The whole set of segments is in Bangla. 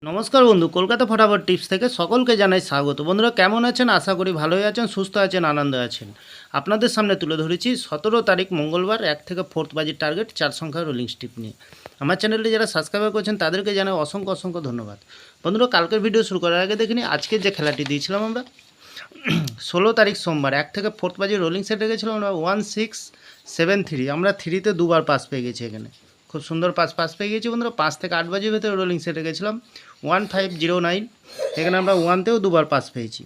নমস্কার বন্ধু, কলকাতা ফটাফট টিপস থেকে সকলকে জানাই স্বাগত। বন্ধুরা কেমন আছেন? আশা করি ভালোই আছেন, সুস্থ আছেন, আনন্দে আছেন। আপনাদের সামনে তুলে ধরেছি 17 তারিখ মঙ্গলবার 1 থেকে 4 বাজির টার্গেট 4 সংখ্যার রোলিং স্টিপ নিয়ে। আমার চ্যানেলটি যারা সাবস্ক্রাইব করছেন তাদেরকে জানাই অসংখ্য অসংখ্য ধন্যবাদ। বন্ধুরা কালকের ভিডিও শুরু করার আগে দেখিনি আজকে যে খেলাটি দিয়েছিলাম আমরা 16 তারিখ সোমবার 1 থেকে 4 বাজির রোলিং সেট রেখেছিলাম আমরা 1673। আমরা 3তে দুবার পাস পেয়ে গেছি। এখানে খুব সুন্দর পাস পেয়ে গেছি বন্ধুরা। 5 থেকে 8 বাজির ভেতরে রোলিং সেট রেখেছিলাম 1509। এখানে আমরা 1তেও দুবার পাস পেয়েছি।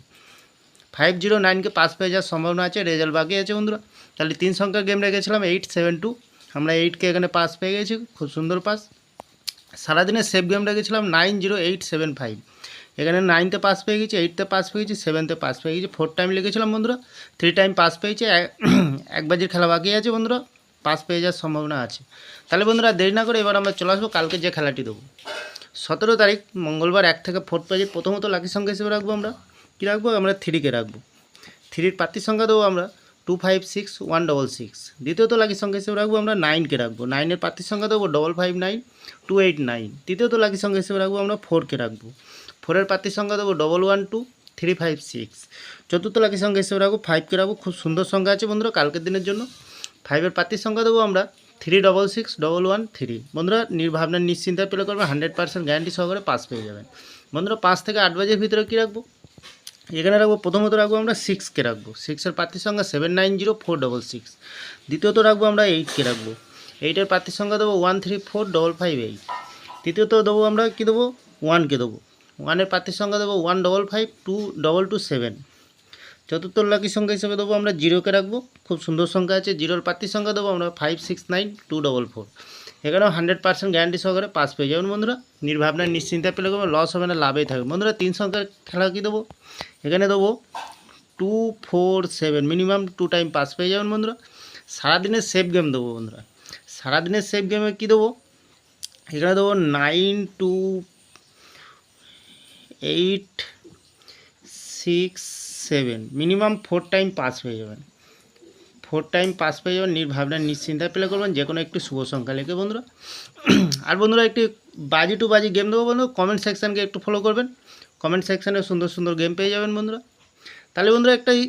509কে পাস পেয়ে যাওয়ার সম্ভাবনা আছে, রেজাল্ট বাকি আছে বন্ধুরা। তাহলে 3 সংখ্যার গেম রেখেছিলাম 872। আমরা 8কে এখানে পাস পেয়ে গেছি, খুব সুন্দর পাস। সারাদিনে সেফ গেম রেখেছিলাম 90875। এখানে 9তে পাস পেয়ে গেছি, 8তে পাস পেয়ে গেছি, 7তে পাস পেয়ে গেছি। 4 টাইম লিখেছিলাম বন্ধুরা, 3 টাইম পাস পেয়েছি। 1 বাজির খেলা বাকি আছে বন্ধুরা, পাস পেয়ে যাওয়ার সম্ভাবনা আছে। তাহলে বন্ধুরা দেরি না করে এবার আমরা চলে আসবো কালকে যে খেলাটি দেবো 17 তারিখ মঙ্গলবার 1 থেকে 4 বাজির। প্রথমত লাকি সংখ্যা হিসেবে রাখবো আমরা কী রাখবো, আমরা 3কে রাখবো। 3-র প্রার্থীর সংখ্যা দেবো আমরা 256166। দ্বিতীয়ত লাকি সংখ্যা হিসেবে রাখবো আমরা 9কে রাখবো। 9-এর প্রার্থীর সংখ্যা দেবো 559289। তৃতীয়ত লাকি সংখ্যা হিসেবে রাখবো আমরা 4কে রাখবো। 4-এর প্রার্থীর সংখ্যা দেবো 112356। চতুর্থ লাকি সংখ্যা হিসেবে রাখবো 5কে রাখবো। খুব সুন্দর সংখ্যা আছে বন্ধুরা কালকের দিনের জন্য। 5-এর প্রার্থীর সংখ্যা দেবো আমরা 366113। বন্ধুরা নির্ভাবনা নিশ্চিন্তায় প্লে করবে, 100% গ্যারান্টি সহকারে পাস পেয়ে যাবেন বন্ধুরা। 5 থেকে 8 বাজের ভিতরে কী রাখবো, এখানে রাখবো প্রথমত রাখবো আমরা 6কে রাখবো। 6-এর প্রার্থীর সংখ্যা 790466। দ্বিতীয়ত রাখবো আমরা 8কে রাখবো। 8-এর প্রার্থীর সংখ্যা দেবো 134558। তৃতীয়ত দেবো আমরা কী দেবো, 1কে দেবো। 1-এর প্রার্থীর সংখ্যা দেবো 155227। চতুর্থ লাকি সংখ্যা হিসেবে দেবো আমরা 0কে রাখবো। খুব সুন্দর সংখ্যা আছে। 0-এর প্রার্থীর সংখ্যা দেবো আমরা 569244। এখানেও 100% গ্যারান্টি সহকারে পাস পেয়ে যাবেন বন্ধুরা। নির্ভাবনায় নিশ্চিন্তায় পেলে করবো, লস হবে না, লাভেই থাকবে বন্ধুরা। 3 সংখ্যার খেলা কী দেবো, এখানে দেবো 247। মিনিমাম 2 টাইম পাস পেয়ে যাবেন বন্ধুরা। সারাদিনের সেফ গেম দেবো বন্ধুরা। সারাদিনের সেফ গেমে কী দেবো, এখানে দেবো 926867। মিনিমাম 4 টাইম পাস পেয়ে যাবেন। 4 টাইম পাস পেয়ে যাবেন। নির্ভাবনা নিশ্চিন্তায় প্লে করবেন, যে কোনো একটি শুভ সংখ্যা লিখে বন্ধুরা। আর বন্ধুরা একটি বাজি টু বাজি গেম দেবো বন্ধুরা। কমেন্ট সেকশানকে একটু ফলো করবেন, কমেন্ট সেকশানে সুন্দর সুন্দর গেম পেয়ে যাবেন বন্ধুরা। তাহলে বন্ধুরা একটাই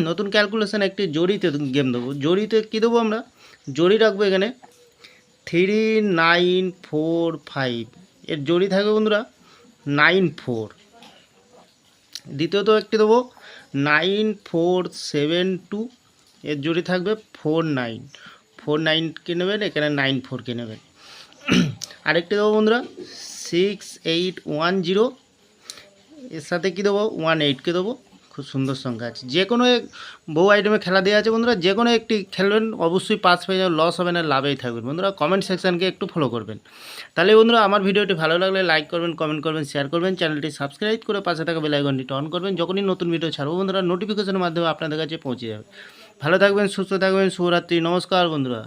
নতুন ক্যালকুলেশন, একটি জড়িতে গেম দেবো। জড়িতে কী দেবো আমরা, জড়ি রাখবো এখানে 3945। এর জড়ি থাকবে বন্ধুরা 94। দ্বিতীয়ত একটি দেবো 9472। এর জড়ি থাকবে 49। 49কে নেবেন, এখানে 94কে নেবেন। আরেকটি দেবো বন্ধুরা 6810। এর সাথে কী দেবো 18কে দেবো। খুব সুন্দর সংখ্যা আছে। যে কোনো বহু আইটেমে খেলা দেওয়া আছে বন্ধুরা, যে কোনো একটি খেলবেন, অবশ্যই পাস পেয়ে যাবেন, লস হবে না, লাভেই থাকবেন বন্ধুরা। কমেন্ট সেকশানকে একটু ফলো করবেন। তাহলে বন্ধুরা আমার ভিডিওটি ভালো লাগলে লাইক করবেন, কমেন্ট করবেন, শেয়ার করবেন, চ্যানেলটি সাবস্ক্রাইব করে পাশে থাকা বেল আইকনটি অন করবেন। যখনই নতুন ভিডিও ছাড়বো বন্ধুরা নোটিফিকেশনের মাধ্যমে আপনাদের কাছে পৌঁছে যাবে। ভালো থাকবেন, সুস্থ থাকবেন, শুভরাত্রি, নমস্কার বন্ধুরা।